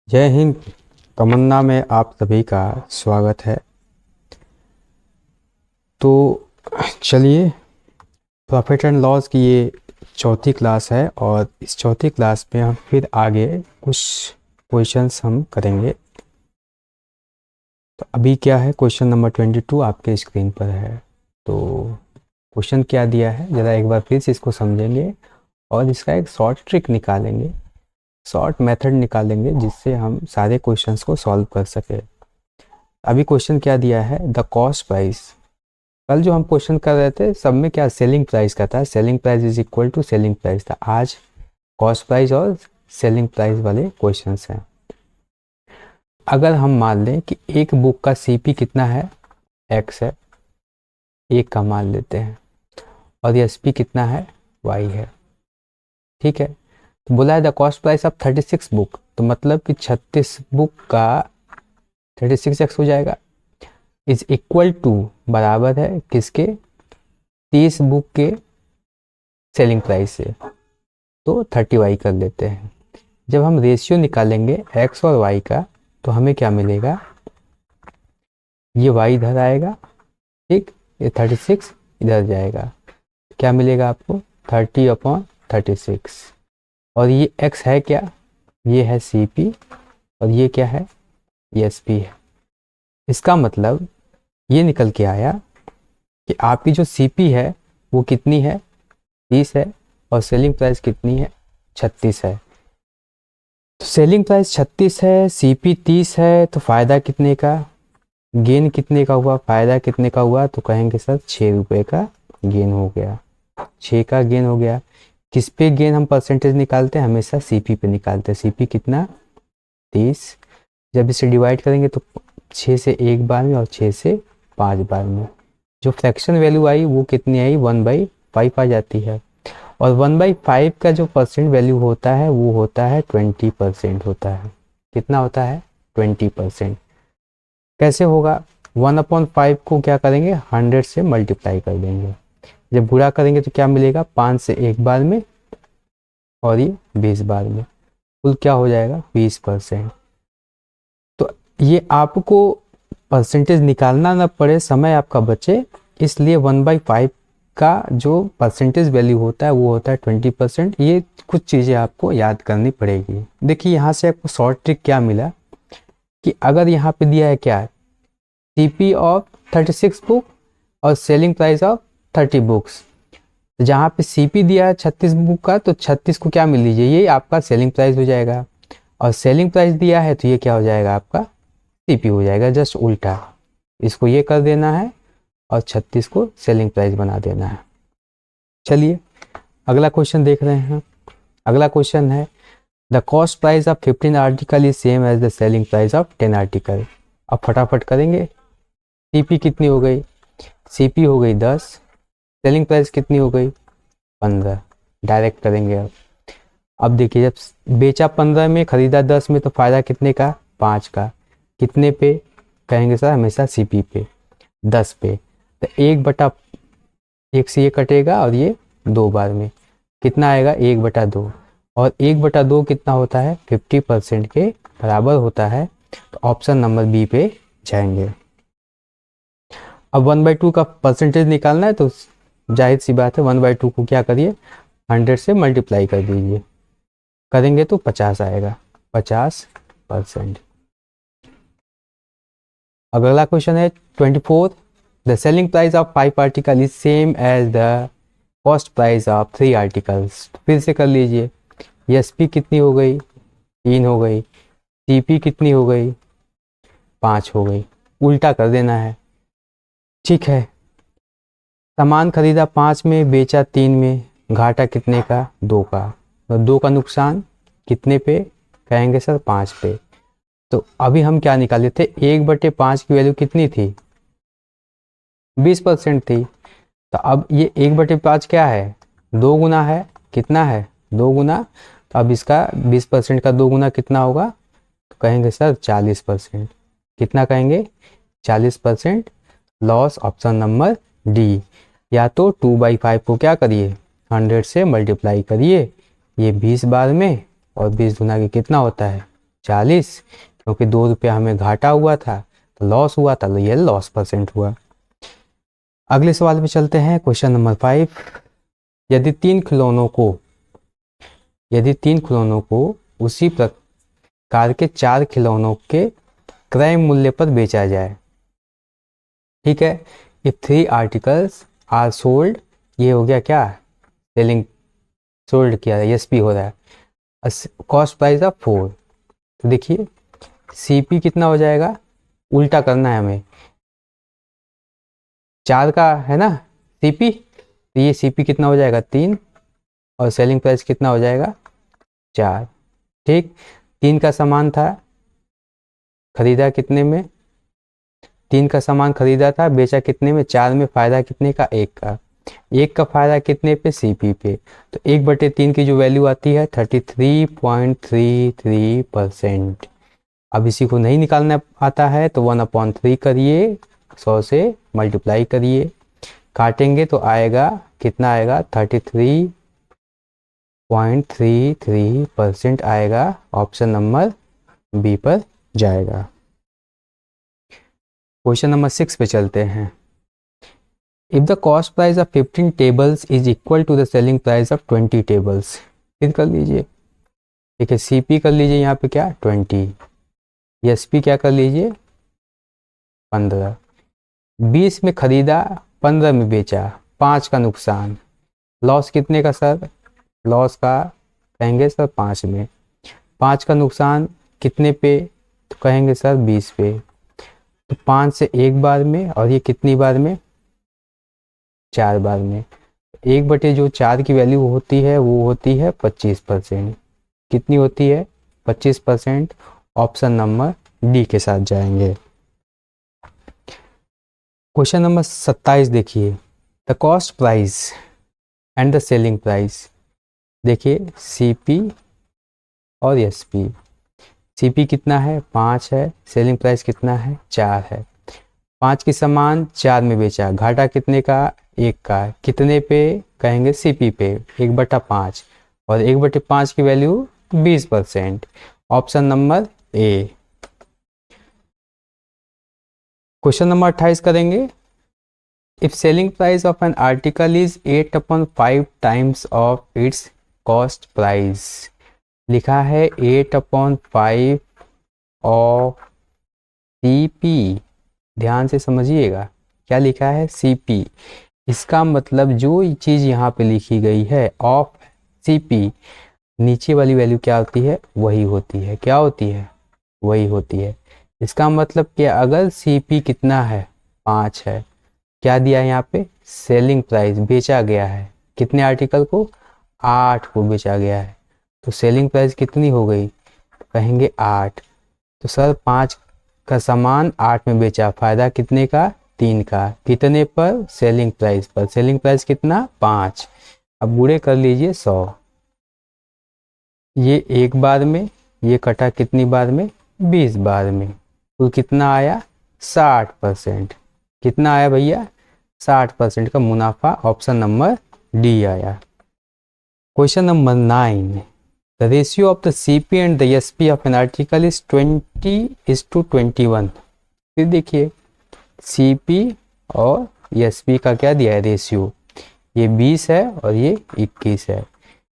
जय हिंद। तमन्ना में आप सभी का स्वागत है। तो चलिए, प्रॉफिट एंड लॉस की ये चौथी क्लास है और इस चौथी क्लास में हम फिर आगे कुछ क्वेश्चंस हम करेंगे। तो अभी क्या है, क्वेश्चन नंबर 22 आपके स्क्रीन पर है। तो क्वेश्चन क्या दिया है, ज़रा एक बार फिर से इसको समझेंगे और इसका एक शॉर्ट ट्रिक निकालेंगे, शॉर्ट मेथड निकालेंगे जिससे हम सारे क्वेश्चंस को सॉल्व कर सके। अभी क्वेश्चन क्या दिया है, द कॉस्ट प्राइस। कल जो हम क्वेश्चन कर रहे थे सब में क्या सेलिंग प्राइस का था, selling price is equal to selling price था। आज कॉस्ट प्राइस और सेलिंग प्राइस वाले क्वेश्चंस हैं। अगर हम मान लें कि एक बुक का सीपी कितना है, एक्स है, एक का मान लेते हैं, और एसपी कितना है, वाई है। ठीक है, तो बोला है the cost price of 36 book, तो मतलब कि 36 बुक का 36x हो जाएगा, इज इक्वल टू बराबर है किसके, 30 बुक के सेलिंग प्राइस से। तो 30y कर लेते हैं। जब हम रेशियो निकालेंगे x और y का तो हमें क्या मिलेगा, ये y इधर आएगा, ठीक, ये 36 इधर जाएगा, क्या मिलेगा आपको 30/36। और ये x है क्या, ये है CP और ये क्या है, ये SP है। इसका मतलब ये निकल के आया कि आपकी जो CP है वो कितनी है, 30 है, और सेलिंग प्राइस कितनी है, 36 है। तो सेलिंग प्राइस 36 है, CP 30 है, तो फ़ायदा कितने का, गेन कितने का हुआ, फ़ायदा कितने का हुआ, तो कहेंगे सर 6 रुपये का गेन हो गया, 6 का गेन हो गया। किस पे गेन हम परसेंटेज निकालते हैं, हमेशा CP पे निकालते हैं। CP कितना, 30। जब इसे डिवाइड करेंगे तो 6 से एक बार में और 6 से 5 बार में जो फ्रैक्शन वैल्यू आई वो कितनी आई, 1/5 आ जाती है। और 1/5 का जो परसेंट वैल्यू होता है वो होता है 20% होता है। कितना होता है, 20%। कैसे होगा, 1/5 को क्या करेंगे, 100 से मल्टीप्लाई कर देंगे। जब गुणा करेंगे तो क्या मिलेगा, 5 से एक बार में और ये 20 बार में, कुल क्या हो जाएगा, 20%। तो ये आपको परसेंटेज निकालना ना पड़े, समय आपका बचे, इसलिए 1/5 का जो परसेंटेज वैल्यू होता है वो होता है 20%। ये कुछ चीज़ें आपको याद करनी पड़ेगी। देखिए यहाँ से आपको शॉर्ट ट्रिक क्या मिला कि अगर यहाँ पे दिया है क्या, CP ऑफ 36 बुक और सेलिंग प्राइस ऑफ 30 बुक्स, जहाँ पे CP दिया है 36 बुक का तो 36 को क्या मिल लीजिए, ये आपका सेलिंग प्राइस हो जाएगा, और सेलिंग प्राइस दिया है तो ये क्या हो जाएगा, आपका CP हो जाएगा, जस्ट उल्टा। इसको ये कर देना है और 36 को सेलिंग प्राइस बना देना है। चलिए अगला क्वेश्चन देख रहे हैं। अगला क्वेश्चन है the cost price of 15 article is same as the selling price of 10 article. अब फटाफट करेंगे, CP कितनी हो गई, CP हो गई 10, सेलिंग प्राइस कितनी हो गई 15। डायरेक्ट करेंगे। अब देखिए जब बेचा 15 में, खरीदा 10 में, तो फ़ायदा कितने का, 5 का। कितने पे, कहेंगे सर हमेशा CP पे, 10 पे। तो 1/1 से ये कटेगा और ये 2 बार में कितना आएगा, 1/2। और 1/2 कितना होता है, 50% के बराबर होता है। तो ऑप्शन नंबर बी पे जाएंगे। अब 1/2 का परसेंटेज निकालना है तो जाहिर सी बात है 1/2 को क्या करिए, 100 से मल्टीप्लाई कर दीजिए, करेंगे तो 50 आएगा, 50%। अगला क्वेश्चन है 24, the selling price of 5 article is same as the cost price of 3 articles. फिर से कर लीजिए, SP कितनी हो गई, 3 हो गई, CP कितनी हो गई, 5 हो गई, उल्टा कर देना है। ठीक है, सामान खरीदा 5 में, बेचा 3 में, घाटा कितने का, 2 का। तो 2 का नुकसान कितने पे, कहेंगे सर 5 पे। तो अभी हम क्या निकाले थे, 1/5 की वैल्यू कितनी थी, 20% थी। तो अब ये 1/5 क्या है, 2 गुना है, कितना है, 2 गुना। तो अब इसका 20% का 2 गुना कितना होगा, तो कहेंगे सर 40%। कितना कहेंगे, 40%। Loss option number D. या तो 2/5 को क्या करिए, 100 से मल्टीप्लाई करिए, ये 20 बार में, और 20 गुना के कितना होता है, 40, क्योंकि 2 रुपया हमें घाटा हुआ था तो लॉस हुआ था, तो ये लॉस परसेंट हुआ। अगले सवाल पे चलते हैं, क्वेश्चन नंबर 5। यदि तीन खिलौनों को उसी प्रकार के 4 खिलौनों के क्रय मूल्य पर बेचा जाए, ठीक है। इफ 3 आर्टिकल्स आर सोल्ड, ये हो गया क्या, सेलिंग, सोल्ड किया है, एसपी हो रहा है, कॉस्ट प्राइस ऑफ 4। तो देखिए सीपी कितना हो जाएगा, उल्टा करना है हमें, 4 का है ना सीपी, तो ये सीपी कितना हो जाएगा 3, और सेलिंग प्राइस कितना हो जाएगा 4, ठीक। 3 का सामान था, खरीदा कितने में, 3 का सामान खरीदा था, बेचा कितने में 4 में, फायदा कितने का 1 का, 1 का फायदा कितने पे सीपी पे, तो 1/3 की जो वैल्यू आती है 33.33%। अब इसी को नहीं निकालना आता है तो 1/3 करिए, 100 से मल्टीप्लाई करिए, काटेंगे तो आएगा कितना, आएगा 33.33% आएगा, ऑप्शन नंबर बी पर जाएगा। क्वेश्चन नंबर 6 पे चलते हैं। If the cost price of 15 tables is equal to the selling price of 20 tables, फिर कर लीजिए, ठीक है। सीपी कर लीजिए यहाँ पे क्या 20, एसपी क्या कर लीजिए 15, 20 में खरीदा 15 में बेचा, 5 का नुकसान, लॉस कितने का सर, लॉस का कहेंगे सर 5 में, 5 का नुकसान कितने पे, तो कहेंगे सर 20 पे, तो 5 से 1 बार में, और ये कितनी बार में 4 बार में, 1/4 की वैल्यू होती है वो होती है 25%, कितनी होती है 25%, ऑप्शन नंबर डी के साथ जाएंगे। क्वेश्चन नंबर 27 देखिए, the cost price and the selling price, देखिए सीपी और एसपी, सीपी कितना है 5 है, सेलिंग प्राइस कितना है 4 है, 5 की सामान 4 में बेचा, घाटा कितने का 1 का, कितने पे कहेंगे सीपी पे 1/5, और 1/5 की value 20%, option number A. Question number 28 करेंगे, if selling price of an article is 8/5 times of its cost price, लिखा है 8/5 ऑफ सीपी, ध्यान से समझिएगा क्या लिखा है सीपी, इसका मतलब जो चीज़ यहाँ पे लिखी गई है ऑफ सीपी, नीचे वाली वैल्यू क्या होती है वही होती है, क्या होती है वही होती है। इसका मतलब कि अगर सीपी कितना है 5 है, क्या दिया है यहाँ पे सेलिंग प्राइस, बेचा गया है कितने आर्टिकल को 8 को बेचा गया है, तो सेलिंग प्राइस कितनी हो गई, कहेंगे 8, तो सर 5 का सामान 8 में बेचा, फायदा कितने का 3 का, कितने पर सेलिंग प्राइस पर, सेलिंग प्राइस कितना 5, अब गुणे कर लीजिए 100, ये 1 बार में, ये कटा कितनी बार में 20 बार में, तो कितना आया 60%, कितना आया भैया 60% का मुनाफा, ऑप्शन नंबर डी आया। Question number 9, the ratio of the CP and the SP of an article is 20:21, फिर देखिए सीपी और एसपी का क्या दिया है रेशियो, ये 20 है और ये 21 है,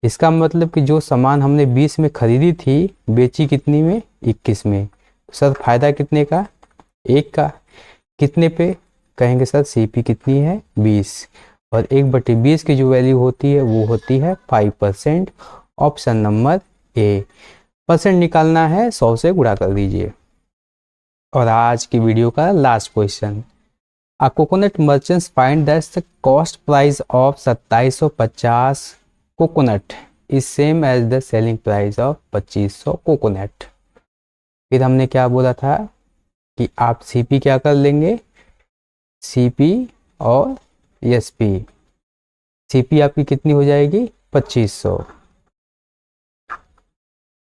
इसका मतलब कि जो सामान हमने 20 में खरीदी थी बेची कितनी में 21 में, सर फायदा कितने का 1 का, कितने पे कहेंगे सर सीपी कितनी है 20, और 1/20 की जो वैल्यू होती है वो होती है 5%, ऑप्शन नंबर ए। परसेंट निकालना है 100 से गुणा कर दीजिए। और आज की वीडियो का last question, a coconut merchants find that the cost price of 2750 coconut is same as the selling price of 2500 coconut. फिर हमने क्या बोला था कि आप सीपी क्या कर लेंगे, सीपी और एसपी, सीपी आपकी कितनी हो जाएगी 2500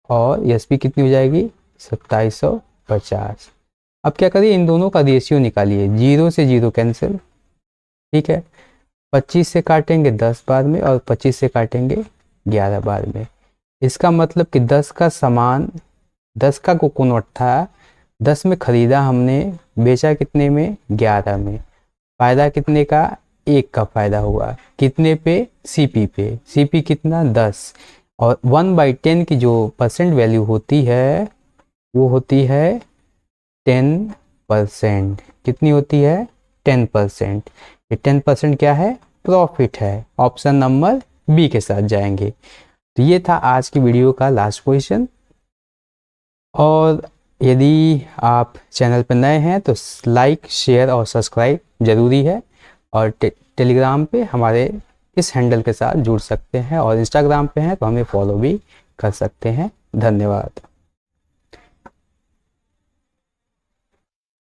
और एसपी कितनी हो जाएगी 2750। अब क्या करिए इन दोनों का रेशियो निकालिए, 0 से 0 कैंसिल, ठीक है, 25 से काटेंगे 10 बार में और 25 से काटेंगे 11 बार में, इसका मतलब कि 10 का सामान 10 का कोकोनट था, 10 में ख़रीदा हमने, बेचा कितने में, 11 में। फ़ायदा कितने का, 1 का फ़ायदा हुआ। कितने पे, सीपी पे। सीपी कितना, 10। और 1/10 की जो परसेंट वैल्यू होती है वो होती है 10%। कितनी होती है, 10%। ये 10% क्या है, प्रॉफिट है। ऑप्शन नंबर बी के साथ जाएंगे। तो ये था आज की वीडियो का लास्ट क्वेश्चन। और यदि आप चैनल पर नए हैं तो लाइक, शेयर और सब्सक्राइब ज़रूरी है। और टेलीग्राम पे हमारे इस हैंडल के साथ जुड़ सकते हैं, और इंस्टाग्राम पे हैं तो हमें फॉलो भी कर सकते हैं। धन्यवाद।